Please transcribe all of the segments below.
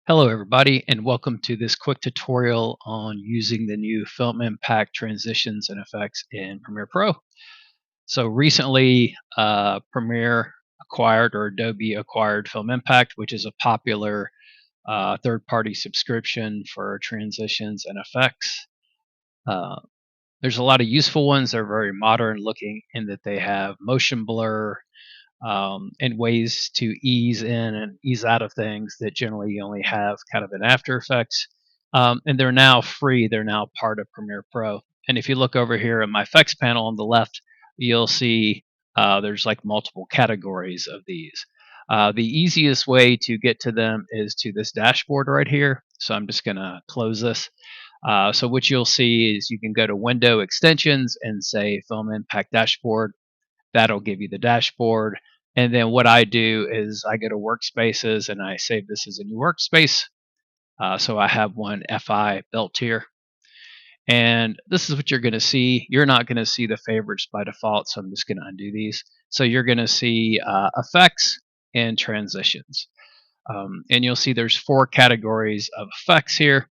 Hello everybody and welcome to this quick tutorial on using the new Film Impact transitions and effects in Premiere Pro. So recently Premiere acquired or Adobe acquired Film Impact, which is a popular third-party subscription for transitions and effects. Uh, there's a lot of useful ones. They're very modern looking in that they have motion blur, and ways to ease in and ease out of things that generally you only have kind of in After Effects. And they're now free. They're now part of Premiere Pro. And if you look over here in my effects panel on the left, you'll see there's like multiple categories of these. The easiest way to get to them is to this dashboard right here. So I'm just going to close this. So what you'll see is you can go to Window Extensions and say Film Impact Dashboard. That'll give you the dashboard. And then what I do is I go to workspaces and I save this as a new workspace. So I have one FI built here. And this is what you're going to see. You're not going to see the favorites by default, so I'm just going to undo these. So you're going to see effects and transitions. And you'll see there's 4 categories of effects here.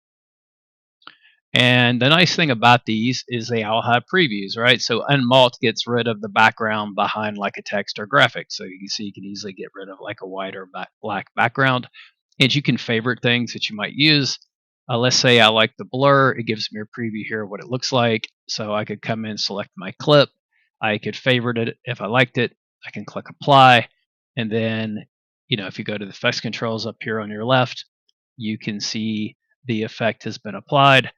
And the nice thing about these is they all have previews, right? So Unmalt gets rid of the background behind like a text or graphic. So you can see you can easily get rid of like a white or black background. And you can favorite things that you might use. Let's say I like the blur. It gives me a preview here of what it looks like. So I could come in, select my clip. I could favorite it if I liked it. I can click apply. And then, if you go to the effects controls up here on your left, you can see the effect has been applied.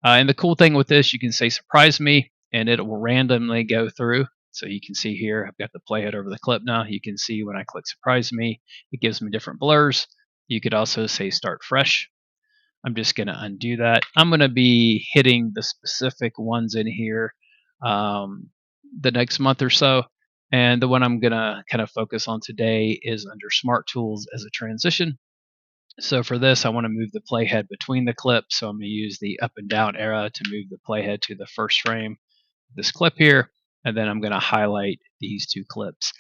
And the cool thing with this, you can say surprise me, and it will randomly go through. So you can see here, I've got the playhead over the clip now. You can see when I click surprise me, it gives me different blurs. You could also say start fresh. I'm just going to undo that. I'm going to be hitting the specific ones in here the next month or so. And the one I'm going to kind of focus on today is under Smart Tools as a transition. So for this, I want to move the playhead between the clips. So I'm going to use the up and down arrow to move the playhead to the first frame of this clip here. And then I'm going to highlight these 2 clips.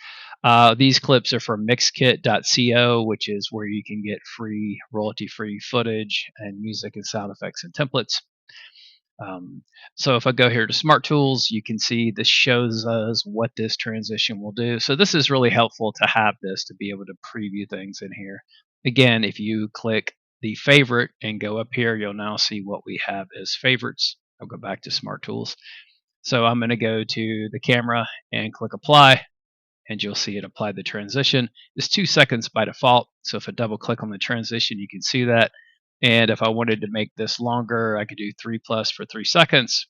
These clips are from mixkit.co, which is where you can get free, royalty-free footage and music and sound effects and templates. So if I go here to Smart Tools, you can see this shows us what this transition will do. So this is really helpful to have this to be able to preview things in here. Again, if you click the favorite and go up here, you'll now see what we have as favorites. I'll go back to Smart Tools. So I'm going to go to the camera and click apply, and you'll see it apply the transition. It's 2 seconds by default. So if I double click on the transition, you can see that. And if I wanted to make this longer, I could do 3+ for 3 seconds.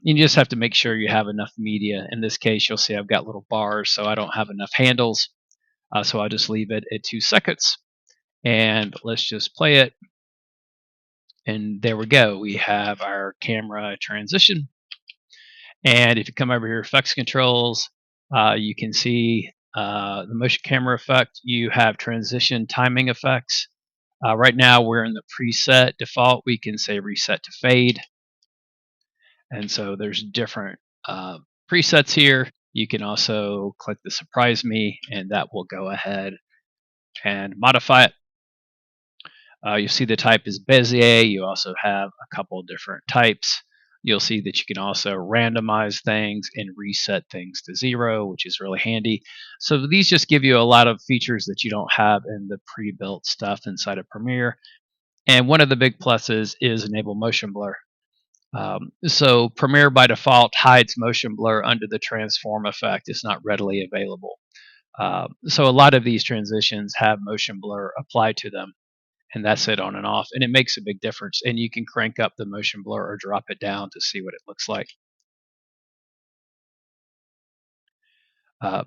You just have to make sure you have enough media. In this case, you'll see I've got little bars, so I don't have enough handles. So I'll just leave it at 2 seconds. And let's just play it. And there we go. We have our camera transition. And if you come over here, effects controls, you can see the motion camera effect. You have transition timing effects. Right now we're in the preset default. We can say reset to fade. And so there's different presets here. You can also click the surprise me, and that will go ahead and modify it. You'll see the type is Bezier. You also have a couple different types. You'll see that you can also randomize things and reset things to 0, which is really handy. So these just give you a lot of features that you don't have in the pre-built stuff inside of Premiere. And one of the big pluses is enable motion blur. So Premiere by default hides motion blur under the transform effect. It's not readily available. So a lot of these transitions have motion blur applied to them, and that's it on and off, and it makes a big difference. And you can crank up the motion blur or drop it down to see what it looks like.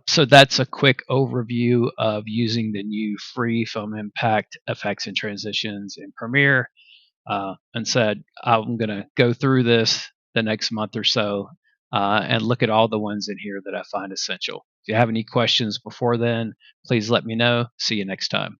So that's a quick overview of using the new free Film Impact effects and transitions in Premiere. And said I'm going to go through this the next month or so and look at all the ones in here that I find essential. If you have any questions before then, please let me know. See you next time.